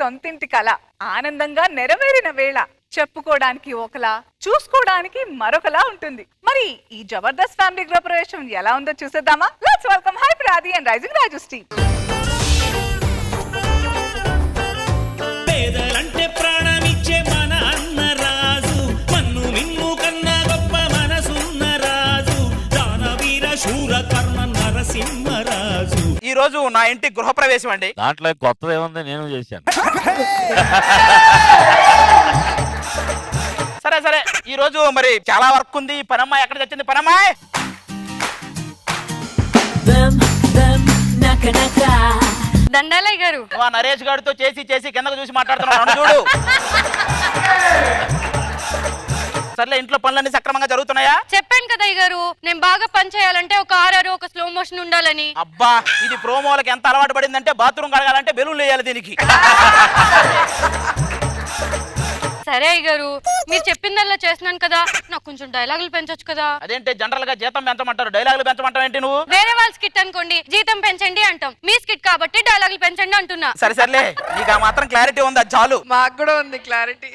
సొంతింటి కల ఆనందంగా నెరవేరిన వేళ చెప్పుకోవడానికి ఒకలా చూసుకోవడానికి మరొకలా ఉంటుంది. మరి ఈ జబర్దస్త్ ఫ్యామిలీ గృహప్రవేశం ఎలా ఉందో చూసేద్దామా? లెట్స్ వెల్కమ్ హైపర్ ఆది అండ్ రైజింగ్ రాజు టీమ్. పేదలంటే ప్రాణమిచ్చే మన అన్న రాజు, మన్ను మిన్ను కన్నా గొప్ప మనసున్న రాజు, దానవీర శూర కర్ణ నరసింహరాజు. ఈ రోజు నా ఇంటి గృహప్రవేశం అండి. దాంట్లో కొత్తది ఏముంది, నేను చేశాను. సరే సరే, ఈ రోజు మరి చాలా వర్క్ ఉంది. పనమ్మాయి ఎక్కడ తెచ్చింది? పనమ్మాయి దండాలయ్య గారు. నరేష్ గారితో చేసి చేసి కిందకు చూసి మాట్లాడుతున్నాను చూడు. సర్లే, ఇంట్లో పనులన్నీ సక్రమంగా జరుగుతున్నాయా? చెప్పాను కదా అయ్య గారు, నేను బాగా పని చేయాలంటే ఒక ఆర్ఆర్ ఒక స్లో మోషన్ ఉండాలని. అబ్బా, ఇది ప్రోమోలకు ఎంత అలవాటు పడిందంటే బాత్రూమ్ కడగాలంటే బెలూన్లు వేయాలి దీనికి. సరే అయ్య గారు, మీరు చెప్పిందల్లా చేస్తున్నాను కదా, నాకు కొంచెం డైలాగులు పెంచొచ్చు కదా. అదేంటి జనరల్ గా జీతం పెంచమంటారు, డైలాగులు పెంచమంటావు ఏంటి నువ్వు? వేరే వాళ్ళ స్కిట్ అనుకోండి జీతం పెంచండి అంటాం, మీ స్కిట్ కాబట్టి డైలాగులు పెంచండి అంటున్నా. సరే సర్లే, నీకు ఆ మాత్రం క్లారిటీ ఉంది, అది చాలు. మాకు కూడా ఉంది క్లారిటీ.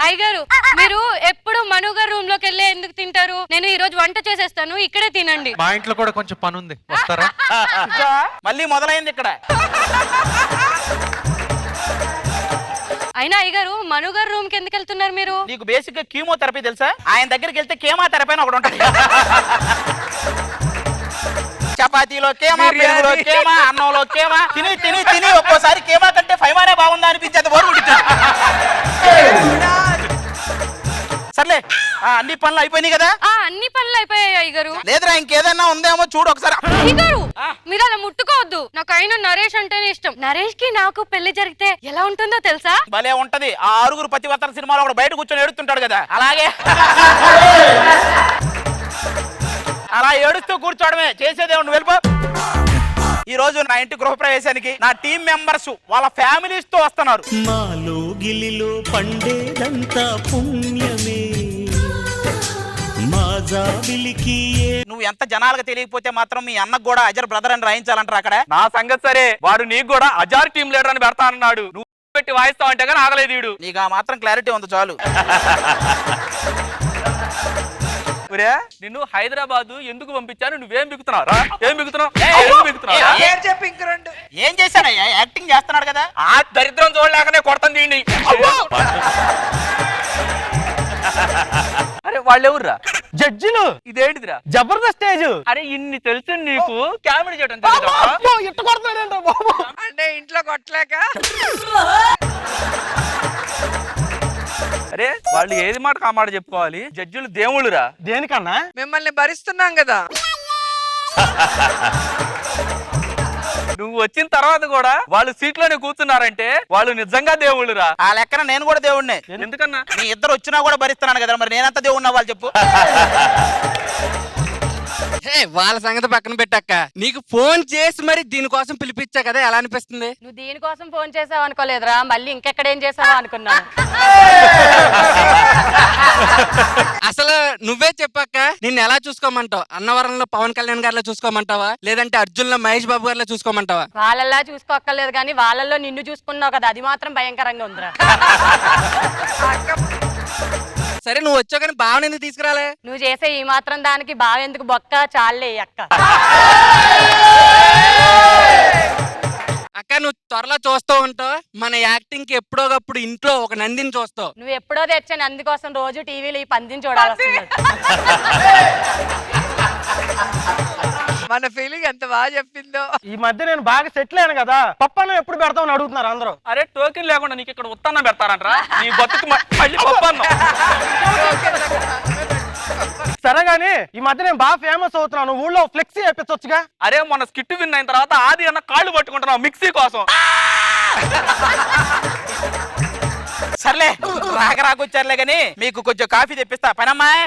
అయ్యగారు, మీరు ఎప్పుడు మనుగారు రూమ్ లోకి వెళ్ళి ఎందుకు తింటారు? నేను ఈ రోజు వంట చేసేస్తాను, ఇక్కడే తినండి. మా ఇంట్లో కూడా కొంచెం పని ఉంది, వస్తారా? మళ్ళీ మొదలైంది ఇక్కడ. అయినా అయ్యగారు, మనుగారు రూమ్ కి ఎందుకు వెళ్తున్నారు మీరు? నీకు బేసిక్ గా కీమోథెరపీ తెలుసా? ఆయన దగ్గరికి వెళ్తే కేమోథెరపీ అని ఒకటి ఉంటుంది. చపాతీలో కేమా, పెరుగులో కేమా, అన్నంలో కేమా, తిని తిని తిని ఒక్కోసారి కేమా కంటే ఫైమానే బాగుందా అనిపించేది బోరు ఉంటుంది. సర్లే, అన్ని పనులు అయిపోయినాయి కదా? అన్ని పనులు అయిపోయాయి అయ్యగారు. లేదురా, ఇంకేదన్నా ఉందేమో చూడు ఒకసారి. అయ్యగారు, మీరు అలా ముట్టుకోవద్దు. నాకు అయినా నరేష్ అంటేనే ఇష్టం. నరేష్ కి నాకు పెళ్లి జరిగితే ఎలా ఉంటుందో తెలుసా? భలే ఉంటది. ఆ ఆరుగురు పతివర్తల సినిమాలో ఒకడు బయట కూర్చొని ఏడుస్తుంటాడు కదా, అలాగే అలా ఏడుస్తూ కూర్చోవడమే చేసేదేమో. నువ్వు వెళ్ళిపో. ఈ రోజు నా ఇంటి గృహప్రవేశానికి నా టీం మెంబర్స్ వాళ్ళ ఫ్యామిలీస్ తో వస్తున్నారు. మాలో గిలిలో పండేదంతా పుణ్యమే, మా జాబిలికి. నువ్వు ఎంత జనాలకు తెలియకపోతే మాత్రం మీ అన్నకు కూడా అజర్ బ్రదర్ అని రాయించాలంటారు అక్కడ. నా సంగతి సరే, వాడు నీకు కూడా అజార్ టీం లీడర్ అని పెడతా అన్నాడు. నువ్వు పెట్టి వాయిస్తావు అంటే కానీ ఆగలేదు వీడు. నీకు ఆ మాత్రం క్లారిటీ ఉంది చాలు. నిన్ను హైదరాబాద్ ఎందుకు పంపించాను? నువ్వేం బిగుతున్నావు? ఏం చేశానయ్యా? యాక్టింగ్ చేస్తున్నాడు కదా. ఆ దరిద్రం చూడలేకనే కొడతాను దీన్ని. అరే వాళ్ళు ఎవర్రా? జడ్జిలు. ఇదేంటిదిరా? జబర్దస్త్ స్టేజ్. అరే ఇన్ని తెలుసు నీకు, కామెడీ చేయడం అంటే ఇంట్లో కొట్టలేక. అరే వాళ్ళు ఏది మాట ఆ మాట చెప్పుకోవాలి. జడ్జిలు దేవుళ్ళురా. దేనికన్నా? మిమ్మల్ని భరిస్తున్నాం కదా. నువ్వు వచ్చిన తర్వాత కూడా వాళ్ళు సీట్లోనే కూర్చున్నారంటే వాళ్ళు నిజంగా దేవుళ్ళురా. ఆ లెక్కన నేను కూడా దేవుడినే. ఎందుకన్నా? నీ ఇద్దరు వచ్చినా కూడా భరిస్తున్నాను కదా, మరి నేనంతా దేవుడినా వాళ్ళు చెప్పు. వాళ్ళ సంగతి పక్కన పెట్టాక నీకు ఫోన్ చేసి మరి దీనికోసం పిలిపించా కదా, ఎలా అనిపిస్తుంది? నువ్వు దీనికోసం ఫోన్ చేసావు అనుకోలేదురా, మళ్ళీ ఇంకెక్కడేం చేసావు అనుకున్నా. అసలు నువ్వే చెప్పాక నిన్ను ఎలా చూసుకోమంటావు? అన్నవరంలో పవన్ కళ్యాణ్ గారిలో చూసుకోమంటావా, లేదంటే అర్జున్ లో మహేష్ బాబు గారిలో చూసుకోమంటావా? వాళ్ళలా చూసుకోక్కర్లేదు కానీ వాళ్ళల్లో నిన్ను చూసుకున్నావు కదా, అది మాత్రం భయంకరంగా ఉందిరా. సరే నువ్వు వచ్చావు కానీ బావని ఎందుకు తీసుకురాలే? నువ్వు చేసే ఈ మాత్రం దానికి బావ ఎందుకు బొక్క, చాలే అక్క. అక్క నువ్వు త్వరలో చూస్తూ ఉంటావు మన యాక్టింగ్ కి. ఎప్పుడోకప్పుడు ఇంట్లో ఒక నందిని చూస్తావు. నువ్వు ఎప్పుడో తెచ్చాను అందుకోసం రోజు టీవీలో ఈ పందిని చూడాల్సి. మన ఫీలింగ్ ఎంత బాగా చెప్పిందో. ఈ మధ్య నేను బాగా సెటిల్ అయ్యాను కదా, పప్పన్నం ఎప్పుడు పెడతామని అడుగుతున్నారు అందరూ. అరే టోకెన్ లేకుండా నీకు ఇక్కడ ఉత్తన్నం పెడతారంటరా? నీ బతుకు మళ్ళీ పప్పన్నం. సరే గాని ఈ మధ్య నేను బాగా ఫేమస్ అవుతున్నాను, ఊళ్ళో ఫ్లెక్సీ వేయించొచ్చుగా. అరే మొన్న స్కిట్ విన్ అయిన తర్వాత ఆది అన్న కాళ్ళు పట్టుకుంటున్నావు మిక్సీ కోసం. సర్లే, రాకరాకొచ్చారులే గాని మీకు కొంచెం కాఫీ తెప్పిస్తా. పనమ్మాయి.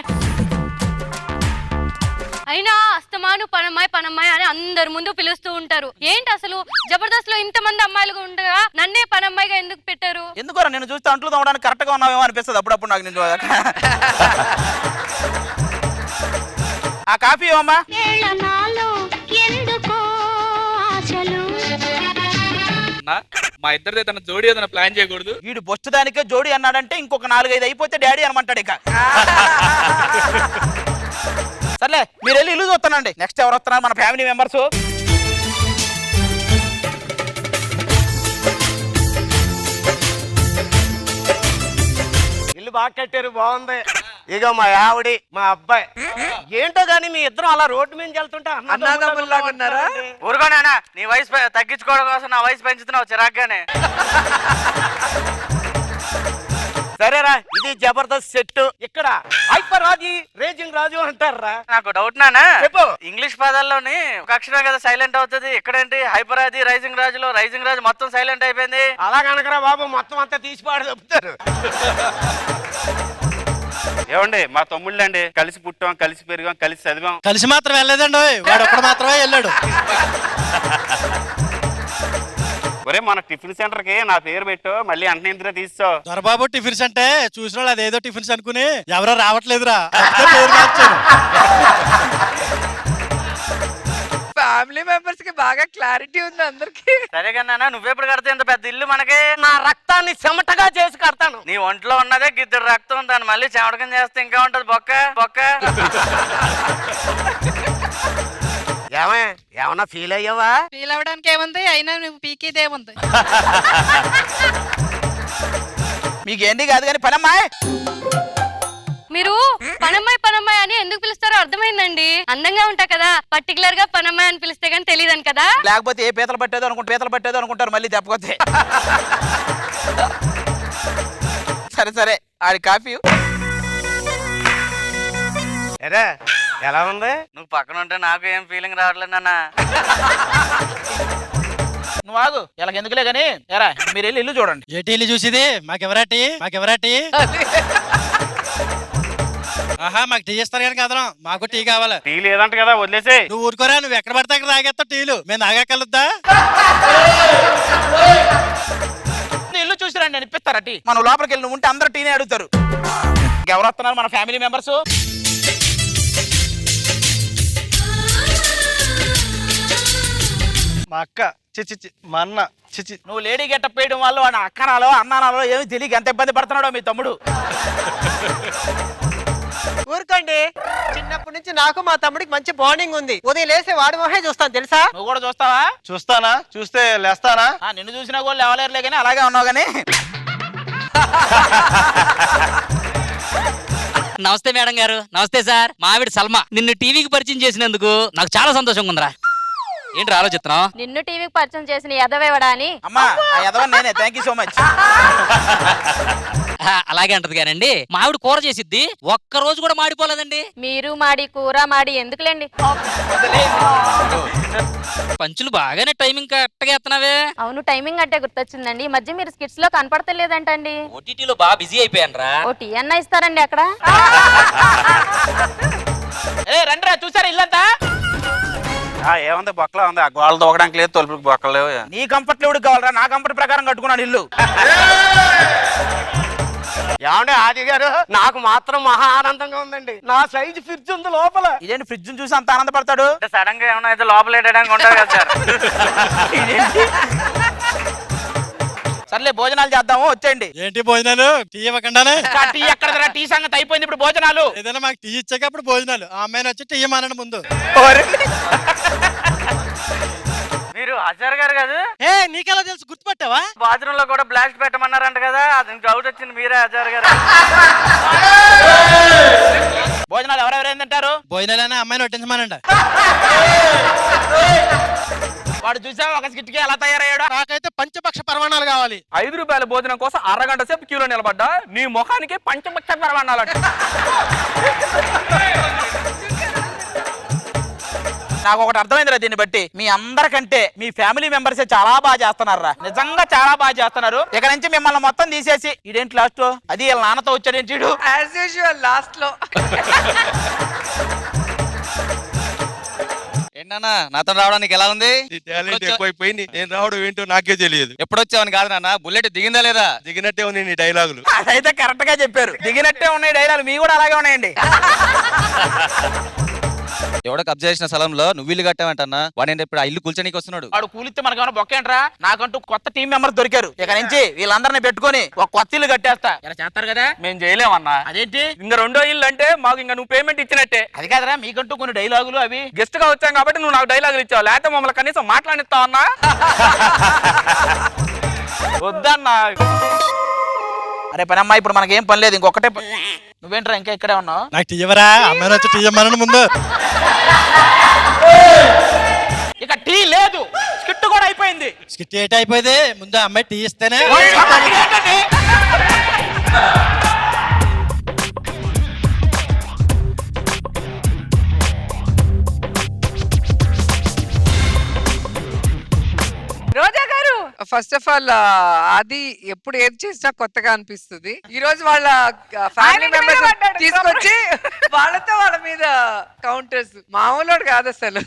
అయినా అస్తమాను పనమ్మాయి పనమ్మాయి అని అందరి ముందు పిలుస్తూ ఉంటారు. ఏంటి అసలు జబర్దస్త్ లో ఇంతమంది అమ్మాయిలుగా ఉండగా నన్నే పనమ్మాయిగా ఎందుకు పెట్టారు? ఎందుకు నేను చూస్తే అంట్లు తోమడానికి కరెక్ట్ గా ఉన్నావేమో అనిపిస్తుంది అప్పుడప్పుడు నాకు. నేను ఆ కాఫీ ఇవ్వమ్మా. అన్న మా ఇద్దరిది తన జోడి ఏదైనా ప్లాన్ చేయకూడదు. వీడు బొచ్చు దానికే జోడి అన్నాడంటే ఇంకొక 4-5 అయిపోతే డాడీ అనమంటాడు ఇక. సర్లే మీరు వెళ్ళి ఇల్లు చూస్తానండి. నెక్స్ట్ ఎవరు వస్తున్నారు మన ఫ్యామిలీ మెంబర్స్? ఇల్లు బాగా కట్టారు, బాగుంది. ఇక మా ఆవిడి మా అబ్బాయి ఏంటో గానీ మీ ఇద్దరు అలా రోడ్డు మీద వెళ్తుంటే అన్నదమ్ముల్లాగా ఉన్నారా? ఊరుకోనేనా నీ వయసు తగ్గించుకోవడం కోసం నా వయసు పెంచుతున్నావు చిరాగ్గానే. సరేరా, ఇది జబర్దస్త్ సెట్. ఇక్కడ హైపర్ రాజు, రేజింగ్ రాజు అంటారా? నాకు డౌట్ నానా, చెప్పు. ఇంగ్లీష్ పదాల్లోని ఒక అక్షరం కదా సైలెంట్ అవుతుంది, ఇక్కడేంటి హైపర్ అది రైజింగ్ రాజులో రైజింగ్ రాజు మొత్తం సైలెంట్ అయిపోయింది. అలాగనకరా బాబు, మొత్తం అంతా తీసి పాడు చెప్తారు. ఏమండి మా తమ్ముళ్ళండి, కలిసి పుట్టాం, కలిసి పెరిగాం, కలిసి చదివాం. కలిసి మాత్రం వెళ్ళలేదండి, వాడు ఒక్కడ మాత్రమే వెళ్ళాడు. ఒరే మన టిఫిన్ సెంటర్ కి నా పేరు పెట్టు, మళ్ళీ అంటనే ఇందులో తీసుకో. దొరబాబు టిఫిన్స్ అంటే చూసిన వాళ్ళు అదేదో టిఫిన్స్ అనుకుని ఎవరో రావట్లేదురా పేరు మార్చారు. ఫ్యామిలీ మెంబర్స్ కి బాగా క్లారిటీ ఉంది అందరికి. సరే కన్నా నువ్వెప్పుడు కడితే ఇంత పెద్ద ఇల్లు మనకి? నా రక్తాన్ని చెమటగా చేసి కడతాను. నీ ఒంట్లో ఉన్నదే గిద్దరు రక్తం, దాన్ని మళ్ళీ చెమటకం చేస్తే ఇంకా ఉంటది బొక్క బొక్క. ఏమన్నా ఫీల్ అయ్యావా? ఫీల్ అవడానికి ఏముంది, అయినా నువ్వు పీకేదేముంది. మీకేంటి కాదు కానీ పనమ్మా. మీరు పనమ్మాయి అని ఎందుకు పిలుస్తారో అర్థమైందండి. అందంగా ఉంటా కదా, పర్టికులర్ గా పనమ్మాయి అని పిలిస్తే గానీ తెలియదని కదా. లేకపోతే ఏ పీతలు పట్టేదో అనుకుంటారు మళ్ళీ దెబ్బకొస్తే. సరే సరే ఆడి కాఫీ. ఎలా ఉంది? నువ్వు పక్కన ఉంటే నాకు ఏం ఫీలింగ్ రావట్లేదు నాన్న. నువ్వు ఆగు, ఇలా ఎందుకులే గానీ ఎరా మీరు వెళ్ళి ఇల్లు చూడండి. ఏటి ఇల్లు చూసిది? మాకెవరాటి ఆహా, మాకు టీ ఇస్తారు కానీ కదరా, మాకు టీ కావాలి. టీ లేదంట కదా, వదిలేసే. నువ్వు ఊరుకోరా, నువ్వు ఎక్కడ పడితే అక్కడ తాగేస్తావు టీలు, మేము తాగక్కలుద్దా? ఇల్లు చూసి రండి, అనిపిస్తారా టీ? మనం లోపలికి వెళ్ళి ఉంటే అందరూ టీనే అడుగుతారు. ఎవరు వస్తున్నారు మన ఫ్యామిలీ మెంబర్స్? మా అక్క చిచి, మా అన్న చిచి. నువ్వు లేడీ గెటప్ వేయడం వల్ల వాడు అక్కనాలో అన్నానాలో ఏమి తెలియక ఎంత ఇబ్బంది పడుతున్నాడో మీ తమ్ముడు. ఊరుకోండి, చిన్నప్పటి నుంచి నాకు మా తమ్ముడికి మంచి బాండింగ్ ఉంది. ఉదయం లేసి వాడి మొహే చూస్తాను తెలుసా? నువ్వు కూడా చూస్తావా? చూస్తానా? చూస్తే లేస్తానా? నిన్ను చూసినా కూడా లేవలేరులే కానీ అలాగే ఉన్నావు కానీ. నమస్తే మేడం గారు. నమస్తే సార్. మా ఆవిడ సల్మా. నిన్ను టీవీకి పరిచయం చేసినందుకు నాకు చాలా సంతోషంగా ఉందిరా. ఏంటి ఆలోచిస్తున్నావు? నిన్ను టీవీకి పరిచయం చేసిన ఎదవేవడా అని. అమ్మా ఆ ఎదవని నేనే. Thank you so much. అలాగే అంటది కానండి, మా ఆవిడ కూర చేసిద్ది, ఒక్క రోజు కూడా మాడిపోలేదండి. మీరు మాడి కూర మాడి ఎందుకులేండి. పంచులు బాగానే టైమింగ్ కరెక్ట్గా ఎత్తనావే. అవును, టైమింగ్ అంటే గుర్తొచ్చిందండి, ఈ మధ్య మీరు స్కిట్స్ లో కనపడతలేదంటండి. ఓటీటీలో బాగా బిజీ అయిపోయాను రా. ఓ టీ అన్న ఇస్తారండి అక్కడ. రండిరా, చూసారా ఇల్లంతా? ఏముంది బొక్కలా ఉంది, ఆ గోడలు దూకడానికి లేదు, తలుపుకి బొక్కలు లేవు. నీ కంఫర్ట్ ఎవడికి కావాలరా? నా కంఫర్ట్ ప్రకారం కట్టుకున్నాను ఇల్లు. ఏమంటే ఆది గారు, నాకు మాత్రం మహా ఆనందంగా ఉందండి. నా సైజు ఫ్రిడ్జ్ ఉంది లోపల. ఇదేంటి ఫ్రిడ్జ్ చూసి అంత ఆనందపడతాడు? సడన్ గా ఏమన్నా అయితే లోపల వేయడానికి ఉంటారు కదా సార్. సర్లే భోజనాలు చేద్దాము, వచ్చేయండి. ఏంటి భోజనాలు? టీ ఇవ్వకుండానే? టీ ఎక్కడ? టీ సంగతి అయిపోయింది, ఇప్పుడు భోజనాలు. ఏదైనా మాకు టీ ఇచ్చాక అప్పుడు భోజనాలు. ఆ అమ్మాయిని వచ్చి టీ ఇవ్వమనండి ముందు. మీరు ఆచార్ గారు కదా? ఏ నీకెలా తెలుసు, గుర్తుపట్టావా? బాత్రూమ్ లో కూడా బ్లాస్ట్ పెట్టమన్నారంట కదా, అది డౌట్ వచ్చింది. మీరే ఆచార్ గారు. భోజనాలు ఎవరెవరేం తింటారు? భోజనాలనే అమ్మాయిని వడ్డించమనండి. వాడు చూసా ఒక స్కిట్కి ఎలా తయారయ్యాడు? నాకైతే పంచపక్ష పరమాణాలు కావాలి. 5 రూపాయల భోజనం కోసం అరగంట సేపు క్యూలో నిలబడ్డా, నీ ముఖానికి పంచపక్ష పరమాణాలంట. నాకు ఒకటి అర్థమైందిరా దీన్ని బట్టి, మీ అందరికంటే మీ ఫ్యామిలీ మెంబర్సే చాలా బాగా చేస్తున్నారా, నిజంగా చాలా బాగా చేస్తున్నారు. ఇక నుంచి మిమ్మల్ని మొత్తం తీసేసి ఇదేంటి లాస్ట్ అది వీళ్ళ నాన్నతో వచ్చాడేంటి చూడు. యాజ్ యూజువల్ లాస్ట్ లో. ఏంటన్నా నాతో రావడానికి ఎలా ఉంది? ఎక్కువైపోయింది. నేను రావడం ఏంటో నాకే తెలియదు. ఎప్పుడొచ్చావని కాదు నాన్న, బుల్లెట్ దిగిందా లేదా? దిగినట్టే ఉంది నీ డైలాగులు. అదైతే కరెక్ట్ గా చెప్పారు, దిగినట్టే ఉన్నాయి డైలాగ్. మీ కూడా అలాగే ఉన్నాయండి. ఎవడో కబ్జా చేసిన స్థలంలో నువ్వు ఇల్లు కట్టావంటన్నా వాడు ఇప్పుడు ఆ ఇల్లు కూల్చడానికి వస్తున్నాడు. వాడు కూలిస్తే మనకేమైనా బొక్కేంట్రా? నాకంటూ కొత్త టీం మెంబర్స్ దొరికారు. ఇక నుంచి వీళ్ళందరినీ పెట్టుకొని ఒక కొత్త ఇల్లు కట్టేస్తా. ఇలా చేస్తారు కదా? మేము చేయలేమన్నా. అదేంటి? ఇంకా రెండో ఇల్లు అంటే మాకు ఇంకా నువ్వు పేమెంట్ ఇచ్చినట్టే. అది కాదురా, మీకంటూ కొన్ని డైలాగులు అవి. గెస్ట్ గా వచ్చాం కాబట్టి నువ్వు నాకు డైలాగులు ఇచ్చావు, లేకపోతే మమ్మల్ని కనీసం మాట్లాడిస్తావు అన్నా. వద్దన్నా. అరే పనమ్మా, ఇప్పుడు మనకేం పని లేదు, ఇంకొకటే నువ్వేంట్రా ఇంకా ఇక్కడే ఉన్నావు? నాకు టీయవరా అమ్మాయి వచ్చి టీయమ్మను ముందు. ఇక టీ లేదు, స్కిట్ కూడా అయిపోయింది. స్కిట్ ఏట్ అయిపోయింది, ముందు అమ్మాయి టీ ఇస్తేనే. రోజా గారు, ఫస్ట్ ఆఫ్ ఆల్ అది ఎప్పుడు ఏది చేసినా కొత్తగా అనిపిస్తుంది. ఈ రోజు వాళ్ళ ఫ్యామిలీ ఆయనకి మీద మెంబర్స్ పడ్డాడు. తీసుకొచ్చి వాళ్ళతో వాళ్ళ మీద కౌంటర్స్ మామూలు కాదు అసలు.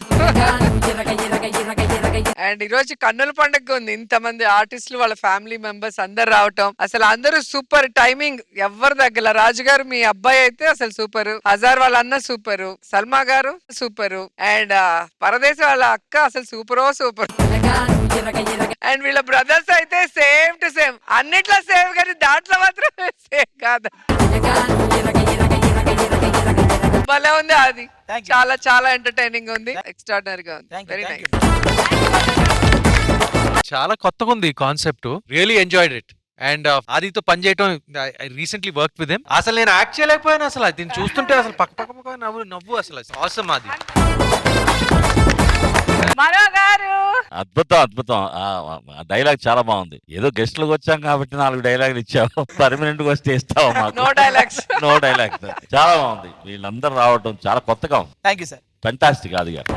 అండ్ ఈ రోజు కన్నుల పండుగ ఉంది, ఇంతమంది ఆర్టిస్టులు వాళ్ళ ఫ్యామిలీ మెంబర్స్ అందరు రావటం, అసలు అందరూ సూపర్. టైమింగ్ ఎవరి దగ్గర. రాజు గారు మీ అబ్బాయి అయితే అసలు సూపర్, హజార్ వాళ్ళ అన్న సూపర్, సల్మా గారు సూపర్, అండ్ పరదేశ్ వాళ్ళ అక్క అసలు సూపర్ సూపర్. అండ్ వీళ్ళ బ్రదర్స్ అయితే సేమ్ టు సేమ్, అన్నిట్లో సేమ్ కానీ దాంట్లో మాత్రం సేమ్ కాదు. భలే ఉంది అది, చాలా చాలా ఎంటర్టైనింగ్ ఉంది, ఎక్స్ట్రాడినరీగా ఉంది, వెరీ నైస్. చాలా కొత్తగా ఉంది concept, really enjoyed it. And ఆదితో పని చేయటం, I recently work with him. అసలు నేను యాక్ట్ చేయలేకపోయాను, అసలు దీన్ని చూస్తుంటే అసలు పక్క నవ్వు అసలు ఆసమ్ అది. మనో గారు, అద్భుతం అద్భుతం. డైలాగ్ చాలా బాగుంది. ఏదో గెస్ట్లకు వచ్చాం కాబట్టి 4 డైలాగులు ఇచ్చావు, పర్మనెంట్ గా వస్తే ఇస్తావా మాకు? No dialogues. No dialogues. చాలా బాగుంది, వీళ్ళందరూ రావడం చాలా కొత్తగా ఉంది. Thank you sir. ఫెంటాస్టిక్. అది గారు